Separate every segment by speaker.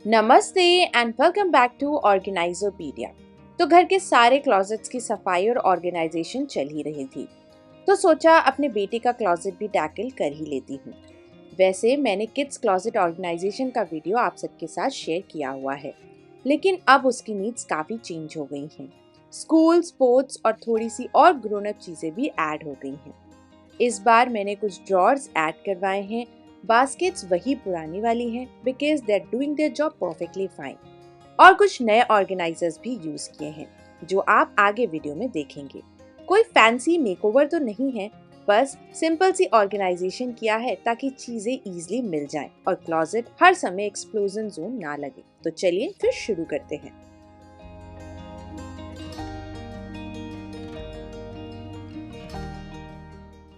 Speaker 1: नमस्ते and welcome back to ऑर्गेनाइजोपीडिया। तो घर के सारे क्लोजेट्स की सफाई और ऑर्गेनाइजेशन चल ही रही थी, तो सोचा अपने बेटे का क्लोजेट भी टैकल कर ही लेती हूँ। वैसे मैंने किड्स क्लोजेट ऑर्गेनाइजेशन का वीडियो आप सबके साथ शेयर किया हुआ है, लेकिन अब उसकी नीड्स काफ़ी चेंज हो गई हैं। स्कूल, स्पोर्ट्स और थोड़ी सी और ग्रोन अप चीज़ें भी ऐड हो गई हैं। इस बार मैंने कुछ ड्रॉर्स ऐड करवाए हैं। बास्केट्स वही पुरानी वाली हैं because they are doing their job perfectly fine. और कुछ नए ऑर्गेनाइजर्स भी यूज किए हैं जो आप आगे वीडियो में देखेंगे। कोई फैंसी मेकओवर तो नहीं है, बस सिंपल सी ऑर्गेनाइजेशन किया है ताकि चीजें इजीली मिल जाएं और क्लोजेट हर समय एक्सप्लोजन जोन ना लगे। तो चलिए फिर शुरू करते हैं।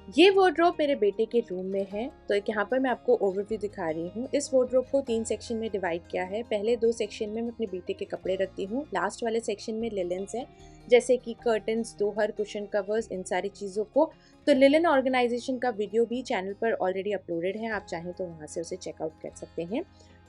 Speaker 1: ये वार्डरोब मेरे बेटे के रूम में है। तो यहाँ पर मैं आपको ओवरव्यू दिखा रही हूँ। इस वार्डरोब को 3 सेक्शन में डिवाइड किया है। पहले 2 सेक्शन में मैं अपने बेटे के कपड़े रखती हूँ। लास्ट वाले सेक्शन में लिलेंस है, जैसे कि कर्टन्स, दोहर, कुशन कवर्स, इन सारी चीज़ों को। तो लिलन ऑर्गेनाइजेशन का वीडियो भी चैनल पर ऑलरेडी अपलोडेड है, आप चाहें तो वहाँ से उसे चेकआउट कर सकते हैं।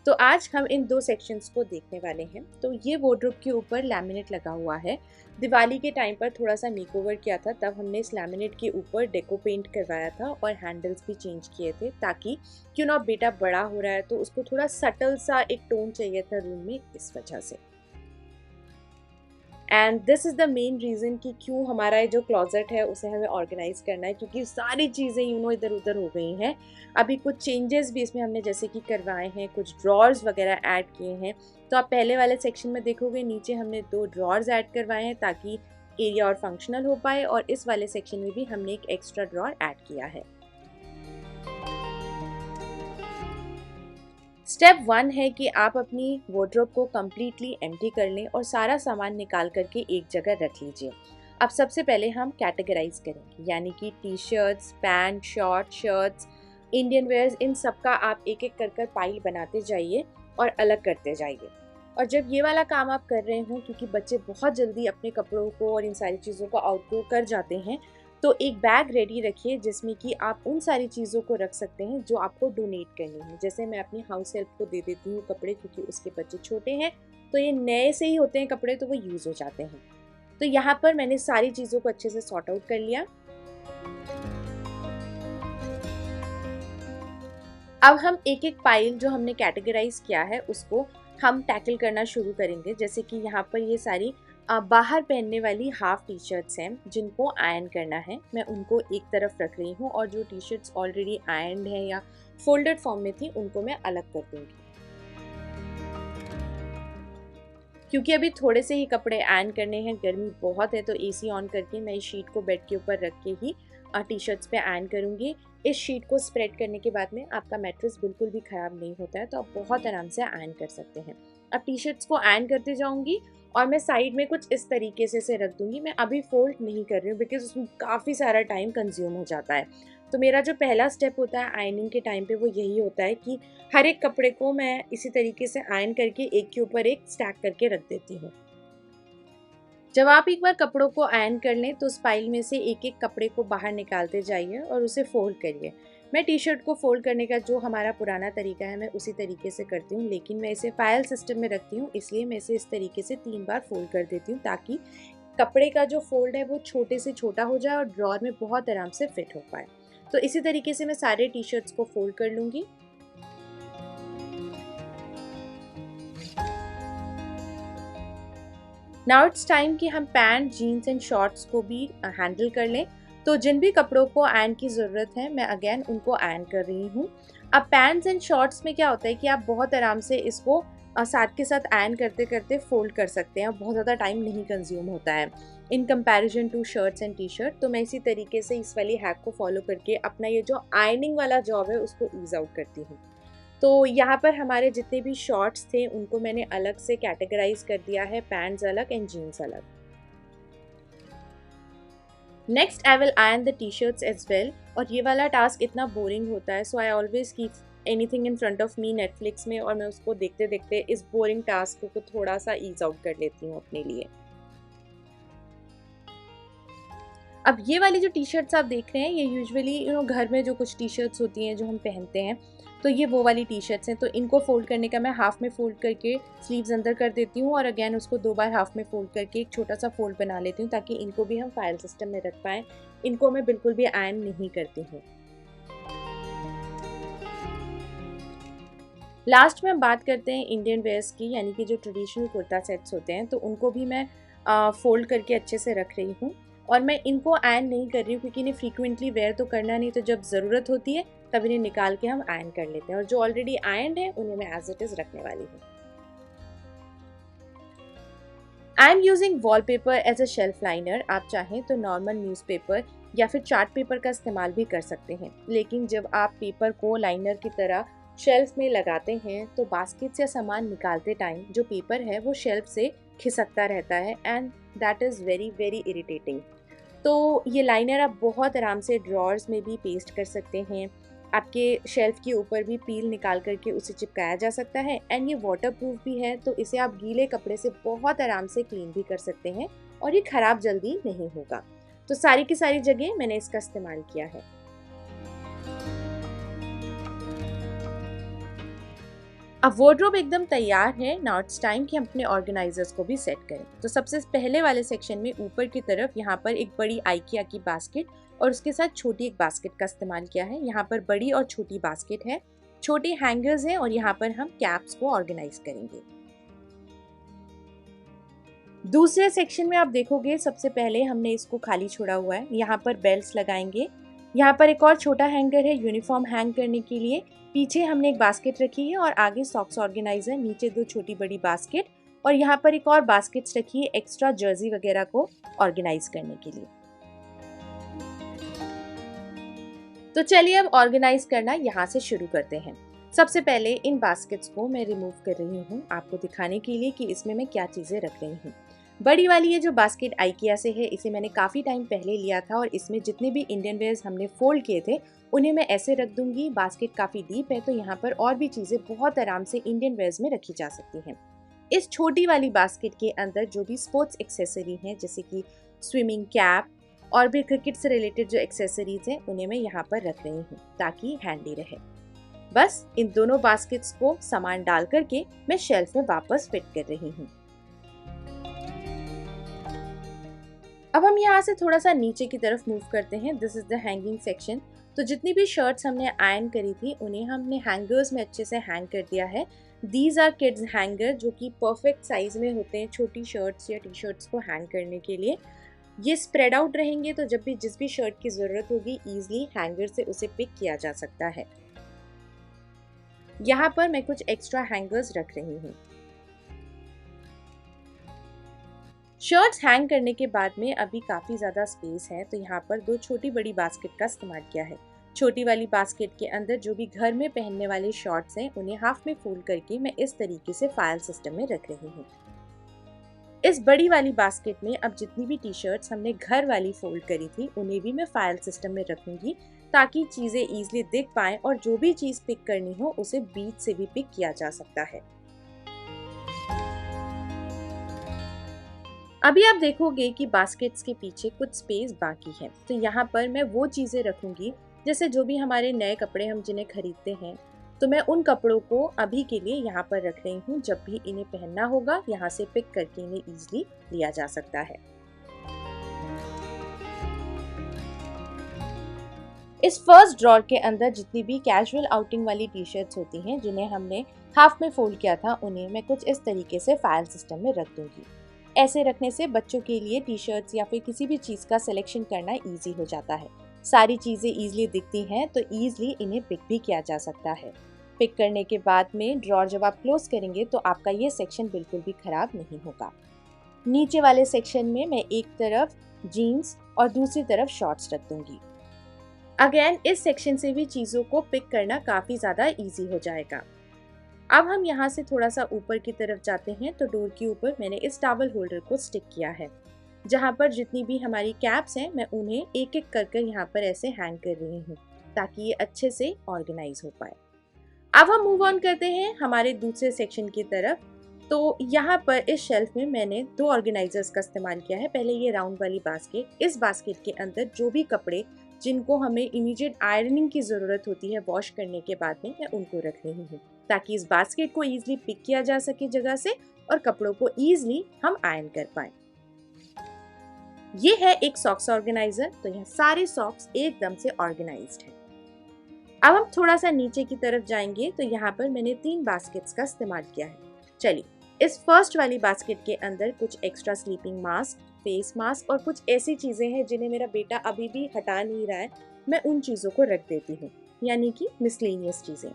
Speaker 1: तो आज हम इन 2 सेक्शंस को देखने वाले हैं। तो ये वार्डरोब के ऊपर लैमिनेट लगा हुआ है। दिवाली के टाइम पर थोड़ा सा मेकओवर किया था, तब हमने इस लैमिनेट के ऊपर डेको पेंट करवाया था और हैंडल्स भी चेंज किए थे, ताकि क्यों ना बेटा बड़ा हो रहा है तो उसको थोड़ा सटल सा एक टोन चाहिए था रूम में, इस वजह से। And this is the main reason कि क्यों हमारा ये जो क्लॉजेट है उसे हमें ऑर्गेनाइज करना है, क्योंकि सारी चीज़ें इधर उधर हो गई हैं। अभी कुछ चेंजेस भी इसमें हमने जैसे कि करवाए हैं, कुछ ड्रॉर्स वगैरह ऐड किए हैं। तो आप पहले वाले सेक्शन में देखोगे नीचे हमने 2 ड्रॉर्स ऐड करवाए हैं ताकि एरिया और फंक्शनल हो पाए, और इस वाले सेक्शन में भी हमने एक एक्स्ट्रा ड्रॉर ऐड किया है। स्टेप 1 है कि आप अपनी वार्डरोब को कम्प्लीटली एम्प्टी कर लें और सारा सामान निकाल करके एक जगह रख लीजिए। अब सबसे पहले हम कैटेगराइज करेंगे, यानी कि T shirts, pants, short, shirts, Indian wears, इन सब का आप एक एक कर पाइल बनाते जाइए और अलग करते जाइए। और जब ये वाला काम आप कर रहे हों, क्योंकि बच्चे बहुत जल्दी अपने कपड़ों को और इन सारी चीज़ों को आउटग्रो कर जाते हैं, तो एक बैग रेडी रखिए जिसमें कि आप उन सारी चीज़ों को रख सकते हैं जो आपको डोनेट करनी है। जैसे मैं अपनी हाउस हेल्प को दे देती हूँ कपड़े, क्योंकि उसके बच्चे छोटे हैं, तो ये नए से ही होते हैं कपड़े, तो वो यूज़ हो जाते हैं। तो यहाँ पर मैंने सारी चीज़ों को अच्छे से सॉर्ट आउट कर लिया। अब हम एक एक पाइल जो हमने कैटेगराइज किया है उसको हम टैकल करना शुरू करेंगे। जैसे कि यहाँ पर ये सारी बाहर पहनने वाली हाफ टी शर्ट्स हैं जिनको आयरन करना है, मैं उनको एक तरफ रख रही हूँ, और जो टी शर्ट्स ऑलरेडी आयरन है या फोल्डेड फॉर्म में थी उनको मैं अलग कर दूँगी। क्योंकि अभी थोड़े से ही कपड़े आयरन करने हैं, गर्मी बहुत है, तो एसी ऑन करके मैं इस शीट को बेड के ऊपर रख के ही टी शर्ट्स पे आयरन करूँगी। इस शीट को स्प्रेड करने के बाद में आपका मैट्रेस बिल्कुल भी ख़राब नहीं होता है, तो आप बहुत आराम से आयरन कर सकते हैं। अब टी शर्ट्स को आयरन करते जाऊँगी और मैं साइड में कुछ इस तरीके से रख दूँगी। मैं अभी फोल्ड नहीं कर रही हूँ बिकॉज़ उसमें काफ़ी सारा टाइम कंज्यूम हो जाता है। तो मेरा जो पहला स्टेप होता है आयरनिंग के टाइम पे वो यही होता है कि हर एक कपड़े को मैं इसी तरीके से आयरन करके एक के ऊपर एक स्टैक करके रख देती हूँ। जब आप एक बार कपड़ों को आयरन कर लें तो उस पाइल में से एक एक कपड़े को बाहर निकालते जाइए और उसे फोल्ड करिए। मैं टी शर्ट को फोल्ड करने का जो हमारा पुराना तरीका है मैं उसी तरीके से करती हूँ, लेकिन मैं इसे फाइल सिस्टम में रखती हूँ, इसलिए मैं इसे इस तरीके से 3 बार फोल्ड कर देती हूँ ताकि कपड़े का जो फोल्ड है वो छोटे से छोटा हो जाए और ड्रॉर में बहुत आराम से फिट हो पाए। तो इसी तरीके से मैं सारे टी शर्ट्स को फोल्ड कर लूँगी। नाउ इट्स टाइम कि हम पैंट, जीन्स एंड शॉर्ट्स को भी हैंडल कर लें। तो जिन भी कपड़ों को आयरन की ज़रूरत है मैं अगेन उनको आयरन कर रही हूँ। अब पैंट्स एंड शॉर्ट्स में क्या होता है कि आप बहुत आराम से इसको साथ के साथ आयरन करते करते फोल्ड कर सकते हैं, बहुत ज़्यादा टाइम नहीं कंज्यूम होता है in comparison to shirts and T shirt. तो मैं इसी तरीके से इस वाली हैक को फॉलो करके अपना ये जो आयरनिंग वाला जॉब है उसको ईज आउट करती हूँ। तो यहाँ पर हमारे जितने भी शॉर्ट्स थे उनको मैंने अलग से कैटेगराइज कर दिया है, पैंट्स अलग एंड जीन्स अलग। Next I will iron the T shirts as well. और ये वाला टास्क इतना बोरिंग होता है, so I always keep anything in front of me Netflix में, और मैं उसको देखते देखते इस बोरिंग टास्क को थोड़ा सा ईज आउट कर लेती हूँ अपने लिए। अब ये वाली जो टी शर्ट्स आप देख रहे हैं ये यूजुअली घर में जो कुछ टी शर्ट्स होती हैं जो हम पहनते हैं, तो ये वो वाली टी शर्ट्स हैं। तो इनको फोल्ड करने का मैं हाफ में फोल्ड करके स्लीव्स अंदर कर देती हूँ और अगेन उसको 2 बार हाफ में फोल्ड करके एक छोटा सा फोल्ड बना लेती हूँ ताकि इनको भी हम फाइल सिस्टम में रख पाएँ। इनको मैं बिल्कुल भी आयरन नहीं करती हूँ। लास्ट में हम बात करते हैं इंडियन वेयर्स की, यानी कि जो ट्रेडिशनल कुर्ता सेट्स होते हैं, तो उनको भी मैं फोल्ड करके अच्छे से रख रही हूँ। और मैं इनको आयरन नहीं कर रही हूँ क्योंकि इन्हें फ्रीक्वेंटली वेयर तो करना नहीं, तो जब ज़रूरत होती है तब इन्हें निकाल के हम आयरन कर लेते हैं, और जो ऑलरेडी आयरन है उन्हें मैं एज इट इज़ रखने वाली हूँ। I am using wallpaper as a shelf liner. आप चाहें तो नॉर्मल न्यूज़पेपर या फिर चार्ट पेपर का इस्तेमाल भी कर सकते हैं, लेकिन जब आप पेपर को लाइनर की तरह शेल्फ में लगाते हैं तो बास्केट से सामान निकालते टाइम जो पेपर है वो शेल्फ से खिसकता रहता है, and that is very very irritating. तो ये लाइनर आप बहुत आराम से ड्रॉर्स में भी पेस्ट कर सकते हैं, आपके शेल्फ के ऊपर भी पील निकाल करके उसे चिपकाया जा सकता है, एंड ये वाटरप्रूफ भी है, तो इसे आप गीले कपड़े से बहुत आराम से क्लीन भी कर सकते हैं और ये ख़राब जल्दी नहीं होगा। तो सारी की सारी जगह मैंने इसका इस्तेमाल किया है। अब वार्डरोब एकदम तैयार है, नाउ इट्स टाइम कि हम अपने ऑर्गेनाइजर्स को भी सेट करें। तो सबसे पहले वाले सेक्शन में ऊपर की तरफ यहाँ पर एक बड़ी आइकिया की बास्केट और उसके साथ छोटी एक बास्केट का इस्तेमाल किया है। यहाँ पर बड़ी और छोटी बास्केट है, छोटे हैंगर्स हैं और यहाँ पर हम कैप्स को ऑर्गेनाइज करेंगे। दूसरे सेक्शन में आप देखोगे सबसे पहले हमने इसको खाली छोड़ा हुआ है, यहाँ पर बेल्ट्स लगाएंगे। यहाँ पर एक और छोटा हैंगर है यूनिफॉर्म हैंग करने के लिए। पीछे हमने एक बास्केट रखी है और आगे सॉक्स ऑर्गेनाइजर, नीचे 2 छोटी बड़ी बास्केट और यहाँ पर एक और बास्केट्स रखी है एक्स्ट्रा जर्सी वगैरह को ऑर्गेनाइज करने के लिए। तो चलिए अब ऑर्गेनाइज करना यहाँ से शुरू करते हैं। सबसे पहले इन बास्केट्स को मैं रिमूव कर रही हूँ आपको दिखाने के लिए कि इसमें मैं क्या चीज़ें रख रही हूँ। बड़ी वाली ये जो बास्केट आइकिया से है, इसे मैंने काफ़ी टाइम पहले लिया था और इसमें जितने भी इंडियन वेयर्स हमने फोल्ड किए थे उन्हें मैं ऐसे रख दूंगी। बास्केट काफ़ी डीप है तो यहाँ पर और भी चीज़ें बहुत आराम से इंडियन वेयर्स में रखी जा सकती हैं। इस छोटी वाली बास्केट के अंदर जो भी स्पोर्ट्स एक्सेसरी हैं जैसे कि स्विमिंग कैप और भी क्रिकेट से रिलेटेड जो एक्सेसरीज हैं उन्हें मैं यहाँ पर रख रही हूँ ताकि हैंडी रहे। बस इन दोनों बास्केट्स को सामान डाल करके मैं शेल्फ में वापस फिट कर रही हूँ। अब हम यहाँ से थोड़ा सा नीचे की तरफ मूव करते हैं। This is the hanging section. तो जितनी भी शर्ट्स हमने आयरन करी थी उन्हें हमने हैंगर्स में अच्छे से हैंग कर दिया है। दीज आर किड्स हैंगर जो कि परफेक्ट साइज में होते हैं छोटी शर्ट्स या टी शर्ट्स को हैंग करने के लिए। ये स्प्रेड आउट रहेंगे तो जब भी जिस भी शर्ट की ज़रूरत होगी ईजिली हैंगर से उसे पिक किया जा सकता है। यहाँ पर मैं कुछ एक्स्ट्रा हैंगर्स रख रही हूँ। शर्ट्स हैंग करने के बाद में अभी काफ़ी ज़्यादा स्पेस है तो यहाँ पर 2 छोटी बड़ी बास्केट का इस्तेमाल किया है। छोटी वाली बास्केट के अंदर जो भी घर में पहनने वाले शॉर्ट्स हैं उन्हें हाफ में फोल्ड करके मैं इस तरीके से फाइल सिस्टम में रख रही हूँ। इस बड़ी वाली बास्केट में अब जितनी भी टी शर्ट्स हमने घर वाली फोल्ड करी थी उन्हें भी मैं फाइल सिस्टम में रखूंगी ताकि चीज़ें ईजिली दिख पाएँ और जो भी चीज़ पिक करनी हो उसे बीच से भी पिक किया जा सकता है। अभी आप देखोगे कि बास्केट्स के पीछे कुछ स्पेस बाकी है, तो यहाँ पर मैं वो चीज़ें रखूँगी जैसे जो भी हमारे नए कपड़े हम जिन्हें खरीदते हैं, तो मैं उन कपड़ों को अभी के लिए यहाँ पर रख रही हूँ। जब भी इन्हें पहनना होगा यहाँ से पिक करके इन्हें ईजिली लिया जा सकता है। इस फर्स्ट ड्रॉर के अंदर जितनी भी कैजुअल आउटिंग वाली टी शर्ट्स होती हैं जिन्हें हमने हाफ में फोल्ड किया था उन्हें मैं कुछ इस तरीके से फाइल सिस्टम में रख दूँगी। ऐसे रखने से बच्चों के लिए टी शर्ट्स या फिर किसी भी चीज़ का सिलेक्शन करना ईजी हो जाता है। सारी चीज़ें ईजिली दिखती हैं तो ईजिली इन्हें पिक भी किया जा सकता है। पिक करने के बाद में ड्रॉर जब आप क्लोज करेंगे तो आपका ये सेक्शन बिल्कुल भी ख़राब नहीं होगा। नीचे वाले सेक्शन में मैं एक तरफ जीन्स और दूसरी तरफ शॉर्ट्स रख दूँगी। अगेन इस सेक्शन से भी चीज़ों को पिक करना काफ़ी ज़्यादा ईजी हो जाएगा। अब हम यहाँ से थोड़ा सा ऊपर की तरफ जाते हैं तो डोर के ऊपर मैंने इस टॉवल होल्डर को स्टिक किया है, जहाँ पर जितनी भी हमारी कैप्स हैं मैं उन्हें एक एक कर यहाँ पर ऐसे हैंग कर रही हूँ ताकि ये अच्छे से ऑर्गेनाइज हो पाए। अब हम मूव ऑन करते हैं हमारे दूसरे सेक्शन की तरफ। तो यहाँ पर इस शेल्फ में मैंने 2 ऑर्गेनाइजर्स का इस्तेमाल किया है। पहले ये राउंड वाली बास्केट, इस बास्केट के अंदर जो भी कपड़े जिनको हमें इमीडिएट आयरनिंग की ज़रूरत होती है वॉश करने के बाद में, मैं उनको रख रही हूँ ताकि इस बास्केट को ईजिली पिक किया जा सके जगह से और कपड़ों को ईजिली हम आयरन कर पाए। ये है एक सॉक्स ऑर्गेनाइजर, तो यहाँ सारे सॉक्स एकदम से ऑर्गेनाइज्ड है। अब हम थोड़ा सा नीचे की तरफ जाएंगे तो यहाँ पर मैंने 3 बास्केट्स का इस्तेमाल किया है। चलिए, इस फर्स्ट वाली बास्केट के अंदर कुछ extra sleeping mask, face mask और कुछ ऐसी चीजें हैं जिन्हें मेरा बेटा अभी भी हटा नहीं रहा है, मैं उन चीजों को रख देती हूँ, यानी कि मिसलेनियस चीजें।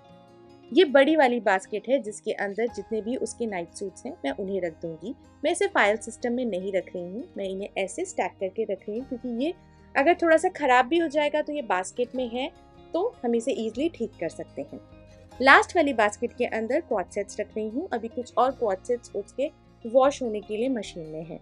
Speaker 1: ये बड़ी वाली बास्केट है जिसके अंदर जितने भी उसके नाइट सूट्स हैं मैं उन्हें रख दूंगी। मैं इसे फाइल सिस्टम में नहीं रख रही हूँ, मैं इन्हें ऐसे स्टैक करके रख रही हूँ क्योंकि ये अगर थोड़ा सा खराब भी हो जाएगा तो ये बास्केट में है तो हम इसे ईजिली ठीक कर सकते हैं। लास्ट वाली बास्केट के अंदर क्वाड सेट्स रख रही हूँ, अभी कुछ और क्वाड सेट्स उसके वॉश होने के लिए मशीन में है।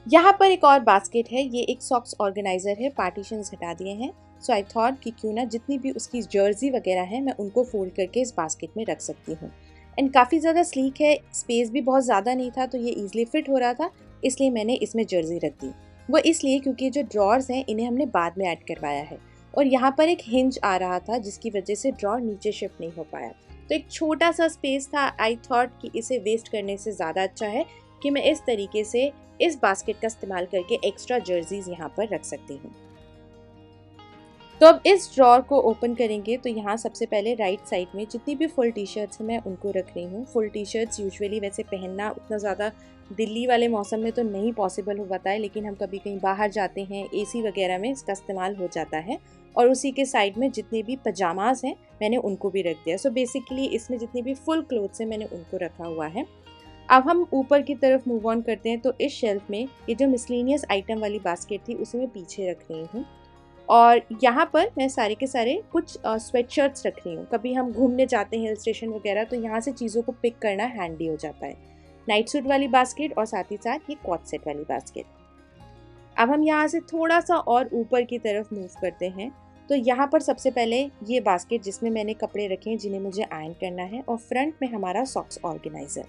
Speaker 1: यहाँ पर एक और बास्केट है, ये एक सॉक्स ऑर्गेनाइजर है, पार्टीशंस हटा दिए हैं। सो आई थॉट कि क्यों ना जितनी भी उसकी जर्सी वगैरह है मैं उनको फोल्ड करके इस बास्केट में रख सकती हूँ। एंड काफ़ी ज़्यादा स्लीक है, स्पेस भी बहुत ज़्यादा नहीं था तो ये ईजिली फिट हो रहा था, इसलिए मैंने इसमें जर्सी रख दी। वो इसलिए क्योंकि जो ड्रॉर्स हैं इन्हें हमने बाद में ऐड करवाया है और यहाँ पर एक हिंज आ रहा था जिसकी वजह से ड्रॉर नीचे शिफ्ट नहीं हो पाया। तो एक छोटा सा स्पेस था, आई थॉट कि इसे वेस्ट करने से ज़्यादा अच्छा है कि मैं इस तरीके से इस बास्केट का इस्तेमाल करके एक्स्ट्रा जर्सीज यहाँ पर रख सकती हूँ। तो अब इस ड्रॉर को ओपन करेंगे तो यहाँ सबसे पहले राइट साइड में जितनी भी फुल टी शर्ट्स हैं मैं उनको रख रही हूँ। फुल टी शर्ट्स यूजुअली वैसे पहनना उतना ज़्यादा दिल्ली वाले मौसम में तो नहीं पॉसिबल हो पाता है, लेकिन हम कभी कहीं बाहर जाते हैं एसी वगैरह में इसका इस्तेमाल हो जाता है। और उसी के साइड में जितने भी पजामाज हैं मैंने उनको भी रख दिया। सो बेसिकली इसमें जितने भी फुल क्लोथ्स हैं मैंने उनको रखा हुआ है। अब हम ऊपर की तरफ मूव ऑन करते हैं तो इस शेल्फ में ये जो मिसलेनियस आइटम वाली बास्केट थी उसे मैं पीछे रख रही हूँ और यहाँ पर मैं सारे के सारे कुछ स्वेट शर्ट्स रख रही हूँ। कभी हम घूमने जाते हैं हिल स्टेशन वगैरह तो यहाँ से चीज़ों को पिक करना हैंडी हो जाता है। नाइट सूट वाली बास्केट और साथ ही साथ ये क्वाड सेट वाली बास्केट। अब हम यहाँ से थोड़ा सा और ऊपर की तरफ मूव करते हैं तो यहाँ पर सबसे पहले ये बास्केट जिसमें मैंने कपड़े रखे हैं जिन्हें मुझे आयरन करना है और फ्रंट में हमारा सॉक्स ऑर्गेनाइजर।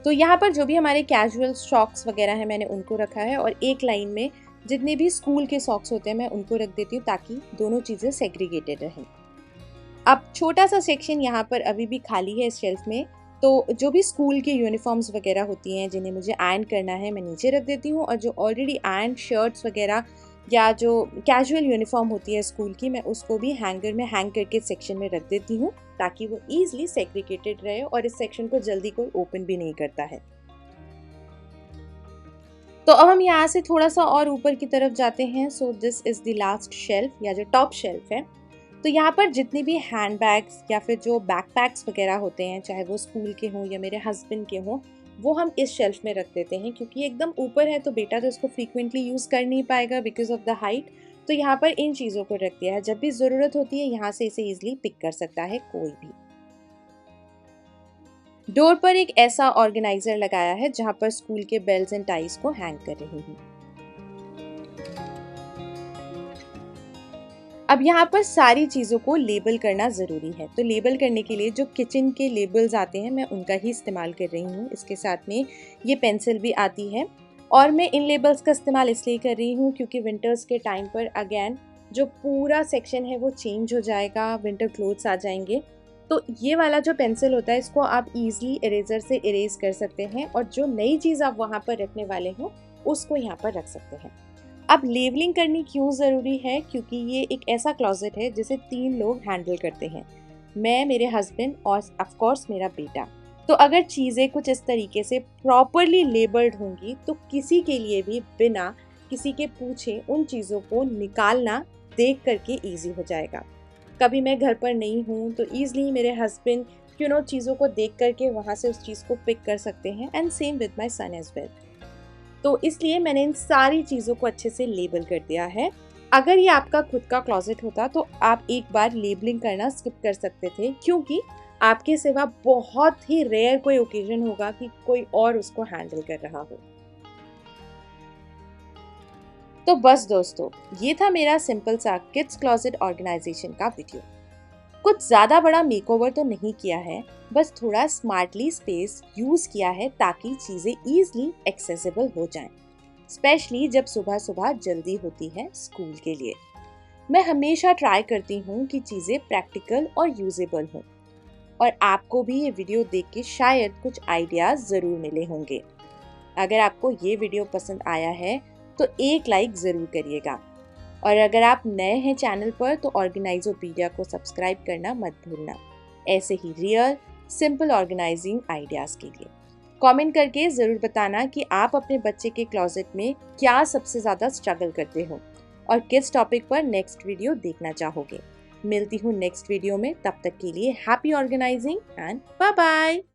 Speaker 1: तो यहाँ पर जो भी हमारे कैजुअल सॉक्स वगैरह हैं मैंने उनको रखा है और एक लाइन में जितने भी स्कूल के सॉक्स होते हैं मैं उनको रख देती हूँ ताकि दोनों चीज़ें सेग्रीगेटेड रहें। अब छोटा सा सेक्शन यहाँ पर अभी भी खाली है इस शेल्फ में, तो जो भी स्कूल के यूनिफॉर्म्स वगैरह होती हैं जिन्हें मुझे आयरन करना है मैं नीचे रख देती हूँ और जो ऑलरेडी आयरन शर्ट्स वगैरह या जो कैजुअल यूनिफॉर्म होती है स्कूल की मैं उसको भी हैंगर में हैंग करके सेक्शन में रख देती हूँ ताकि वो ईजिली सेग्रीगेटेड रहे और इस सेक्शन को जल्दी कोई ओपन भी नहीं करता है। तो अब हम यहाँ से थोड़ा सा और ऊपर की तरफ जाते हैं। So this is the last shelf या जो टॉप शेल्फ है। तो यहाँ पर जितने भी हैंड बैग्स या फिर जो बैकपैक्स वगैरह होते हैं चाहे वो स्कूल के हों या मेरे हस्बैंड के हों वो हम इस शेल्फ में रख देते हैं क्योंकि एकदम ऊपर है तो बेटा तो इसको फ्रीक्वेंटली यूज़ कर नहीं पाएगा बिकॉज ऑफ द हाइट। तो यहाँ पर इन चीज़ों को रख दिया है, जब भी ज़रूरत होती है यहाँ से इसे ईजिली पिक कर सकता है कोई भी। डोर पर एक ऐसा ऑर्गेनाइजर लगाया है जहाँ पर स्कूल के बेल्ट एंड टाइज को हैंग कर रही हूँ। अब यहाँ पर सारी चीज़ों को लेबल करना ज़रूरी है, तो लेबल करने के लिए जो किचन के लेबल्स आते हैं मैं उनका ही इस्तेमाल कर रही हूँ। इसके साथ में ये पेंसिल भी आती है और मैं इन लेबल्स का इस्तेमाल इसलिए कर रही हूँ क्योंकि विंटर्स के टाइम पर अगेन जो पूरा सेक्शन है वो चेंज हो जाएगा, विंटर क्लोथ्स आ जाएंगे। तो ये वाला जो पेंसिल होता है इसको आप ईजिली इरेजर से इरेज कर सकते हैं और जो नई चीज़ आप वहाँ पर रखने वाले हो उसको यहाँ पर रख सकते हैं। अब लेबलिंग करनी क्यों ज़रूरी है, क्योंकि ये एक ऐसा क्लोजेट है जिसे 3 लोग हैंडल करते हैं, मैं, मेरे हस्बैंड और ऑफ कोर्स मेरा बेटा। तो अगर चीज़ें कुछ इस तरीके से प्रॉपरली लेबल्ड होंगी तो किसी के लिए भी बिना किसी के पूछे उन चीज़ों को निकालना देख करके ईजी हो जाएगा। कभी मैं घर पर नहीं हूँ तो ईजिली मेरे हस्बैंड चीज़ों को देख करके वहाँ से उस चीज़ को पिक कर सकते हैं and same with my son as well. तो इसलिए मैंने इन सारी चीज़ों को अच्छे से लेबल कर दिया है। अगर ये आपका खुद का क्लोजेट होता तो आप एक बार लेबलिंग करना स्किप कर सकते थे क्योंकि आपके सिवा बहुत ही रेयर कोई ओकेजन होगा कि कोई और उसको हैंडल कर रहा हो। तो बस दोस्तों, ये था मेरा सिंपल सा किड्स क्लोजेट ऑर्गेनाइजेशन का वीडियो। कुछ ज़्यादा बड़ा मेकओवर तो नहीं किया है, बस थोड़ा स्मार्टली स्पेस यूज़ किया है ताकि चीज़ें ईजिली एक्सेसिबल हो जाएं, स्पेशली जब सुबह सुबह जल्दी होती है स्कूल के लिए। मैं हमेशा ट्राई करती हूँ कि चीज़ें प्रैक्टिकल और यूजेबल हों, और आपको भी ये वीडियो देख के शायद कुछ आइडियाज़ ज़रूर मिले होंगे। अगर आपको ये वीडियो पसंद आया है तो एक लाइक ज़रूर करिएगा, और अगर आप नए हैं चैनल पर तो ऑर्गेनाइजोपीडिया को सब्सक्राइब करना मत भूलना, ऐसे ही रियल सिंपल ऑर्गेनाइजिंग आइडियाज़ के लिए। कमेंट करके ज़रूर बताना कि आप अपने बच्चे के क्लोजेट में क्या सबसे ज़्यादा स्ट्रगल करते हो और किस टॉपिक पर नेक्स्ट वीडियो देखना चाहोगे। मिलती हूँ नेक्स्ट वीडियो में, तब तक के लिए happy organising and bye bye.